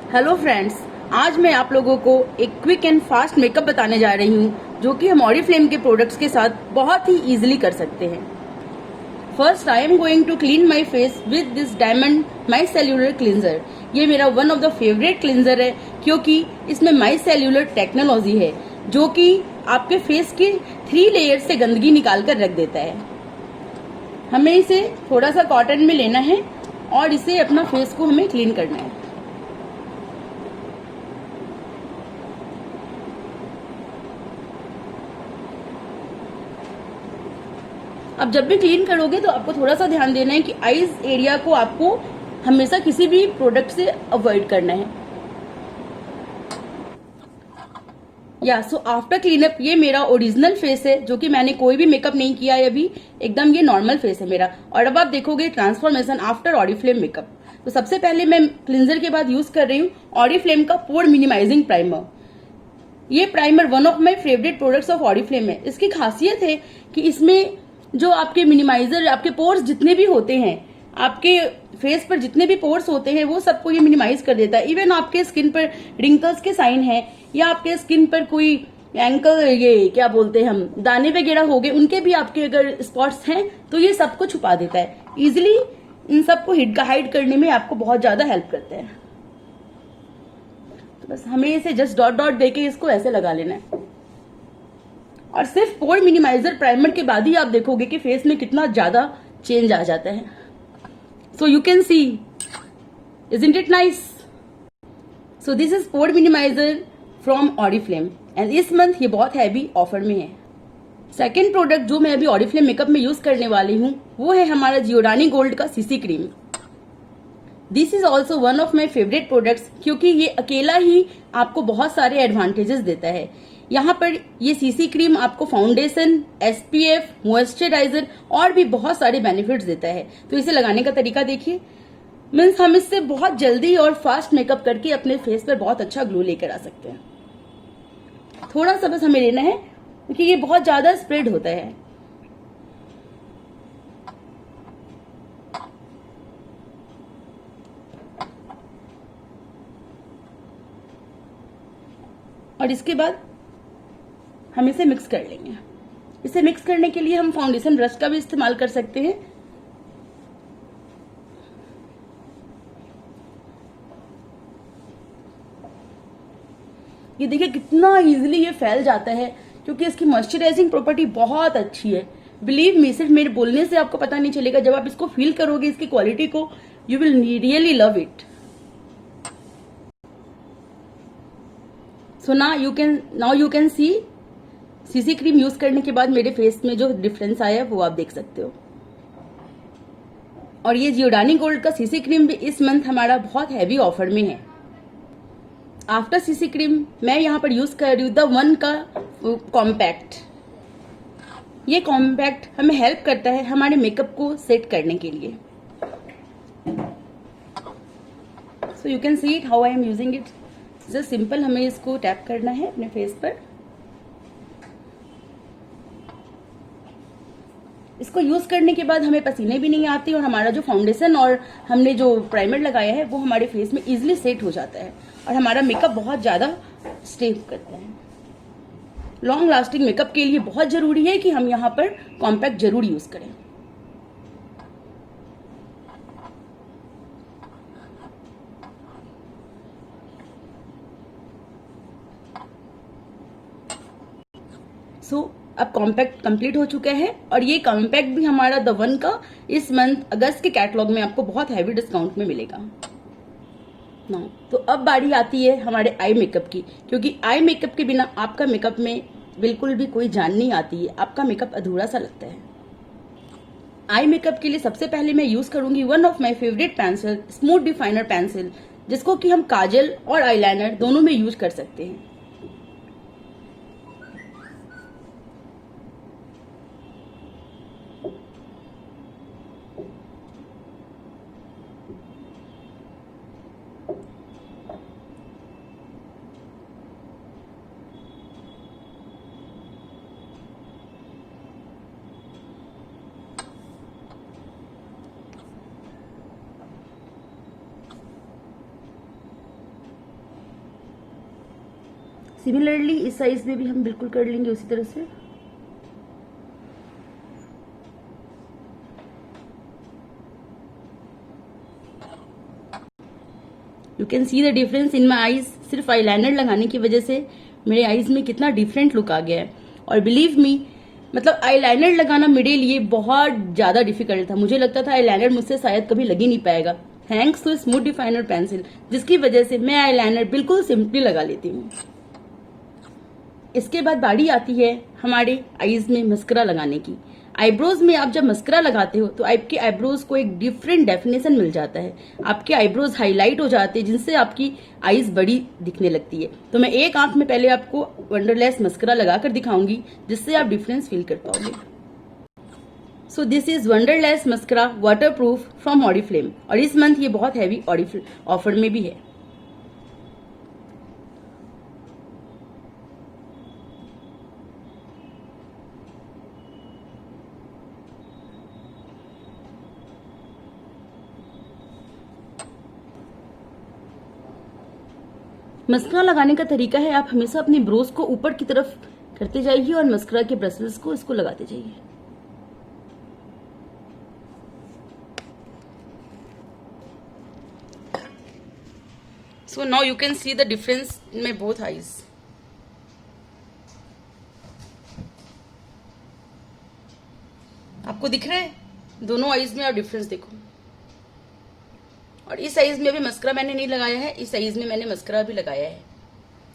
Hello friends, आज मैं आप लोगों को एक क्विक एंड फास्ट मेकअप बताने जा रही हूँ जो कि हम ऑरिफ्लेम के प्रोडक्ट्स के साथ बहुत ही इजीली कर सकते हैं। First I am going to clean my face with this diamond my cellular cleanser. ये मेरा one of the favourite cleanser है क्योंकि इसमें माई सेल्यूलर टेक्नोलॉजी है जो कि आपके फेस की 3 लेयर से गंदगी निकाल कर रख देता है। हमें इसे थोड़ा सा कॉटन में लेना है और इसे अपना फेस को हमें क्लीन करना है। अब जब भी क्लीन करोगे तो आपको थोड़ा सा ध्यान देना है कि आईज एरिया को आपको हमेशा किसी भी प्रोडक्ट से अवॉइड करना है। सो आफ्टर क्लीनअप ये मेरा ओरिजिनल फेस है जो कि मैंने कोई भी मेकअप नहीं किया है अभी, एकदम ये नॉर्मल फेस है मेरा। और अब आप देखोगे ट्रांसफॉर्मेशन आफ्टर ऑरिफ्लेम मेकअप। तो सबसे पहले मैं क्लींजर के बाद यूज कर रही हूँ ऑरिफ्लेम का पोर मिनिमाइजिंग प्राइमर। ये primer one of my favourite products of Oriflame है। इसकी खासियत है कि इसमें जो आपके मिनिमाइजर, आपके पोर्स जितने भी होते हैं, आपके फेस पर जितने भी पोर्स होते हैं वो सबको ये मिनिमाइज कर देता है। इवन आपके स्किन पर रिंकल्स के साइन है या आपके स्किन पर कोई एंकल, ये क्या बोलते हैं हम, दाने वगैरह हो गए, उनके भी आपके अगर स्पॉट्स हैं तो ये सबको छुपा देता है। इजिली इन सबको हाइड करने में आपको बहुत ज्यादा हेल्प करता है। तो बस हमें इसे जस्ट डॉट डॉट देके इसको ऐसे लगा लेना है और सिर्फ पोर मिनिमाइजर प्राइमर के बाद ही आप देखोगे कि फेस में कितना ज्यादा चेंज आ जाता है। So you can see, isn't it nice? So this is pore minimiser from Oriflame and इस मंथ ये बहुत हैवी ऑफर में है। सेकेंड प्रोडक्ट जो मैं अभी ऑरिफ्लेम मेकअप में यूज करने वाली हूँ वो है हमारा जियोडानी गोल्ड का CC cream. This is also one of my favourite products क्योंकि ये अकेला ही आपको बहुत सारे एडवांटेजेस देता है। यहाँ पर ये सीसी क्रीम आपको फाउंडेशन, एसपीएफ, मॉइस्चराइजर और भी बहुत सारे बेनिफिट्स देता है। तो इसे लगाने का तरीका देखिए। मीन्स हम इससे बहुत जल्दी और फास्ट मेकअप करके अपने फेस पर बहुत अच्छा ग्लो लेकर आ सकते हैं। थोड़ा सा बस हमें लेना है क्योंकि ये बहुत ज्यादा स्प्रेड होता है। और इसके बाद हम इसे मिक्स कर लेंगे। इसे मिक्स करने के लिए हम फाउंडेशन ब्रश का भी इस्तेमाल कर सकते हैं। ये देखिए कितना इजीली ये फैल जाता है क्योंकि इसकी मॉइस्चराइजिंग प्रॉपर्टी बहुत अच्छी है। बिलीव मी, सिर्फ मेरे बोलने से आपको पता नहीं चलेगा, जब आप इसको फील करोगे इसकी क्वालिटी को, you will really love it. So now you can see CC cream use करने के बाद मेरे फेस में जो डिफरेंस आया है वो आप देख सकते हो। और ये जियोडानी गोल्ड का सीसी क्रीम भी इस मंथ हमारा बहुत हैवी ऑफर में है। आफ्टर सीसी क्रीम मैं यहाँ पर यूज कर रही हूँ द वन का कॉम्पैक्ट। ये कॉम्पैक्ट हमें हेल्प करता है हमारे मेकअप को सेट करने के लिए। सो you can see it how I am using it. Just simple हमें इसको टैप करना है अपने फेस पर। इसको यूज करने के बाद हमें पसीने भी नहीं आते और हमारा जो फाउंडेशन और हमने जो प्राइमर लगाया है वो हमारे फेस में इजीली सेट हो जाता है और हमारा मेकअप बहुत ज्यादा स्टे करता है। लॉन्ग लास्टिंग मेकअप के लिए बहुत जरूरी है कि हम यहाँ पर कॉम्पैक्ट जरूर यूज करें। अब कॉम्पैक्ट कंप्लीट हो चुका है और ये कॉम्पैक्ट भी हमारा द वन का इस मंथ अगस्त के कैटलॉग में आपको बहुत हैवी डिस्काउंट में मिलेगा। तो अब बारी आती है हमारे आई मेकअप की, क्योंकि आई मेकअप के बिना आपका मेकअप में बिल्कुल भी कोई जान नहीं आती है, आपका मेकअप अधूरा सा लगता है। आई मेकअप के लिए सबसे पहले मैं यूज करूंगी one of my favourite pencil, smooth definer pencil, जिसको कि हम काजल और आईलाइनर दोनों में यूज कर सकते हैं। सिमिलरली इस साइज में भी हम बिल्कुल कर लेंगे उसी तरह से। You can see the difference in my eyes. सिर्फ आईलाइनर लगाने की वजह से मेरे आईज में कितना डिफरेंट लुक आ गया है। और बिलीव मी, मतलब आईलाइनर लगाना मेरे लिए बहुत ज्यादा डिफिकल्ट था। मुझे लगता था आईलाइनर मुझसे शायद कभी लग ही नहीं पाएगा, thanks to smooth definer pencil, जिसकी वजह से मैं आईलाइनर बिल्कुल सिंपली लगा लेती हूँ। इसके बाद बारी आती है हमारे आईज में मस्करा लगाने की। आईब्रोज में आप जब मस्करा लगाते हो तो आपके आईब्रोज को एक डिफरेंट डेफिनेशन मिल जाता है। आपके आईब्रोज हाईलाइट हो जाते हैं, जिनसे आपकी आईज बड़ी दिखने लगती है। तो मैं एक आंख में पहले आपको वंडरलेस मस्करा लगाकर दिखाऊंगी, जिससे आप डिफरेंस फील कर पाओगे। So this is Wonderlash mascara waterproof from Oriflame, और इस मंथ ये बहुत हैवी ऑफर में भी है। मस्करा लगाने का तरीका है, आप हमेशा अपनी ब्रोज को ऊपर की तरफ करते जाइए और मस्करा के ब्रशेस को इसको लगाते जाइए। सो now you can see the difference in my both eyes. आपको दिख रहा है दोनों आईज में, आप डिफरेंस देखो। और इस साइज में भी मस्करा मैंने नहीं लगाया है, इस साइज में मैंने मस्करा भी लगाया है।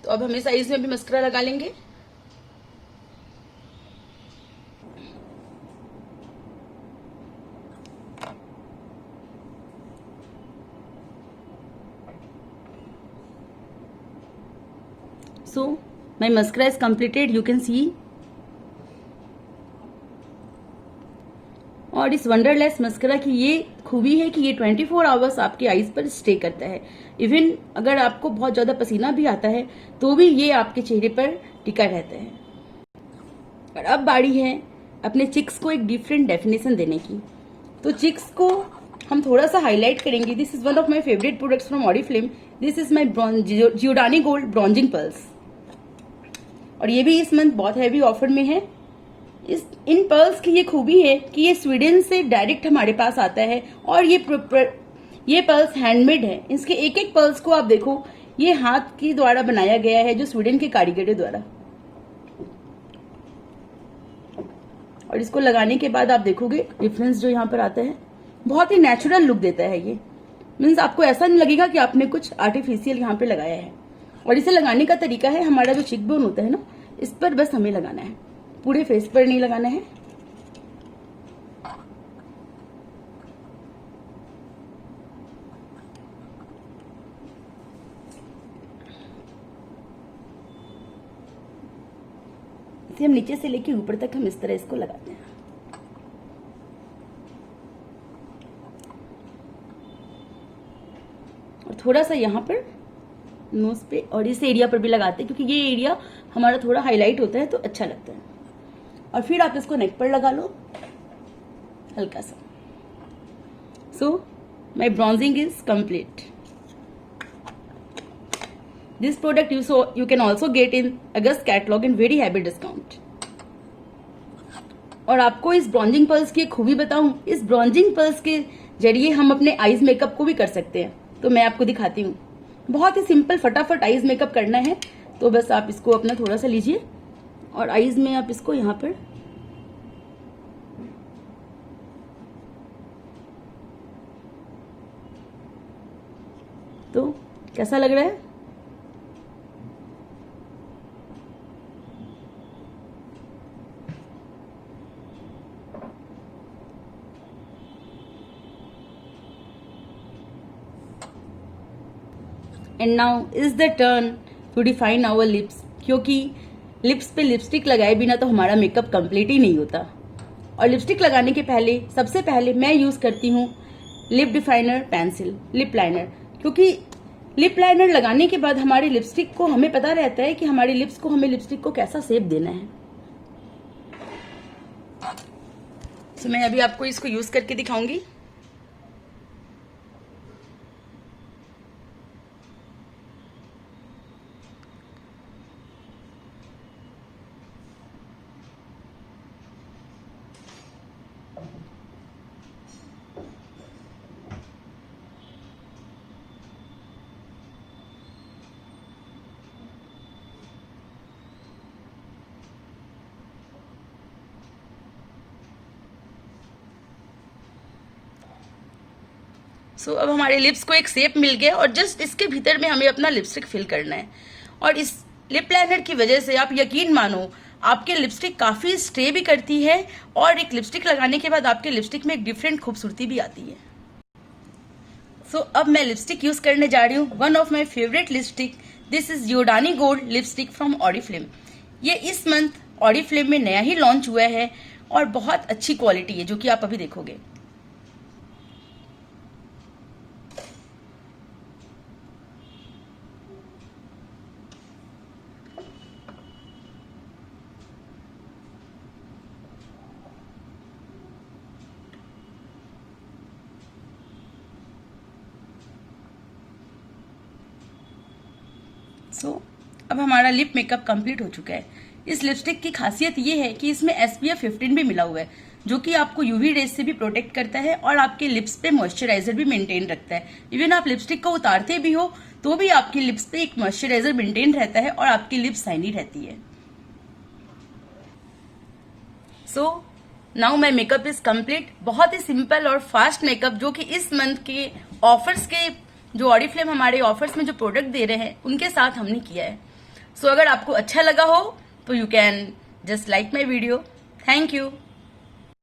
तो अब हम इस साइज में भी मस्करा लगा लेंगे। So my mascara is completed, you can see. और इस वंडरलेस मस्करा की ये खूबी है कि ये 24 आवर्स आपकी आईज पर स्टे करता है। इवन अगर आपको बहुत ज्यादा पसीना भी आता है तो भी ये आपके चेहरे पर टिका रहता है। और अब बारी है अपने चिक्स को एक डिफरेंट डेफिनेशन देने की। तो चिक्स को हम थोड़ा सा हाईलाइट करेंगे। This is one of my favourite products from Oriflame. This is my Giordani gold bronzing pearls, और ये भी इस मंथ बहुत हैवी ऑफर में है। इन पर्ल्स की ये खूबी है कि ये स्वीडन से डायरेक्ट हमारे पास आता है, और ये पर्ल्स हैंडमेड है। इसके एक एक पर्ल्स को आप देखो, ये हाथ के द्वारा बनाया गया है, जो स्वीडन के कारीगरों द्वारा। और इसको लगाने के बाद आप देखोगे डिफरेंस जो यहाँ पर आता है, बहुत ही नेचुरल लुक देता है। ये मीन्स आपको ऐसा नहीं लगेगा कि आपने कुछ आर्टिफिशियल यहाँ पे लगाया है। और इसे लगाने का तरीका है, हमारा जो चिक बोन होता है ना, इस पर बस हमें लगाना है, पूरे फेस पर नहीं लगाना है। इसे हम नीचे से लेके ऊपर तक हम इस तरह इसको लगाते हैं। और थोड़ा सा यहाँ पर नोज पे और इस एरिया पर भी लगाते हैं, क्योंकि ये एरिया हमारा थोड़ा हाईलाइट होता है तो अच्छा लगता है। और फिर आप इसको नेक पर लगा लो हल्का सा। So my bronzing is complete. This product you can also get in August catalog in very heavy discount। और आपको इस ब्रॉन्जिंग पल्स की एक खूबी बताऊं, इस ब्रॉन्जिंग पल्स के जरिए हम अपने आईज मेकअप को भी कर सकते हैं। तो मैं आपको दिखाती हूँ, बहुत ही सिंपल फटाफट आईज मेकअप करना है। तो बस आप इसको अपना थोड़ा सा लीजिए और आईज में आप इसको यहाँ पर तो कैसा लग रहा है? And now is the turn to define our lips, क्योंकि लिप्स पे लिपस्टिक लगाए बिना तो हमारा मेकअप कंप्लीट ही नहीं होता। और लिपस्टिक लगाने के पहले सबसे पहले मैं यूज करती हूँ lip definer pencil, lip liner, क्योंकि लिप लाइनर लगाने के बाद हमारी लिपस्टिक को हमें पता रहता है कि हमारी लिप्स को हमें लिपस्टिक को कैसा शेप देना है। तो मैं अभी आपको इसको यूज करके दिखाऊंगी। सो अब हमारे लिप्स को एक शेप मिल गया और जस्ट इसके भीतर में हमें अपना लिपस्टिक फिल करना है। और इस लिप लाइनर की वजह से आप यकीन मानो आपके लिपस्टिक काफी स्टे भी करती है और एक लिपस्टिक लगाने के बाद आपके लिपस्टिक में एक डिफरेंट खूबसूरती भी आती है। सो अब मैं लिपस्टिक यूज करने जा रही हूँ one of my favourite lipstick. This is Giordani gold lipstick from Oriflame. ये इस मंथ ऑरिफ्लेम में नया ही लॉन्च हुआ है और बहुत अच्छी क्वालिटी है जो कि आप अभी देखोगे। सो अब हमारा लिप मेकअप कंप्लीट हो चुका है। इस लिपस्टिक की खासियत ये है कि इसमें SPF 15 भी मिला हुआ है जो कि आपको यूवी रेज से भी प्रोटेक्ट करता है और आपके लिप्स पे मॉइस्चराइजर भी मेंटेन रखता है। इवन आप लिपस्टिक को उतारते भी हो तो भी आपकी लिप्स पे एक मॉइस्चराइजर मेंटेन रहता है और आपकी लिप्स शाइनी रहती है। So now my makeup is complete. बहुत ही सिंपल और फास्ट मेकअप जो कि इस मंथ के ऑफर्स के जो ऑरिफ्लेम हमारे ऑफर्स में जो प्रोडक्ट दे रहे हैं उनके साथ हमने किया है। सो अगर आपको अच्छा लगा हो तो you can just like my video. Thank you.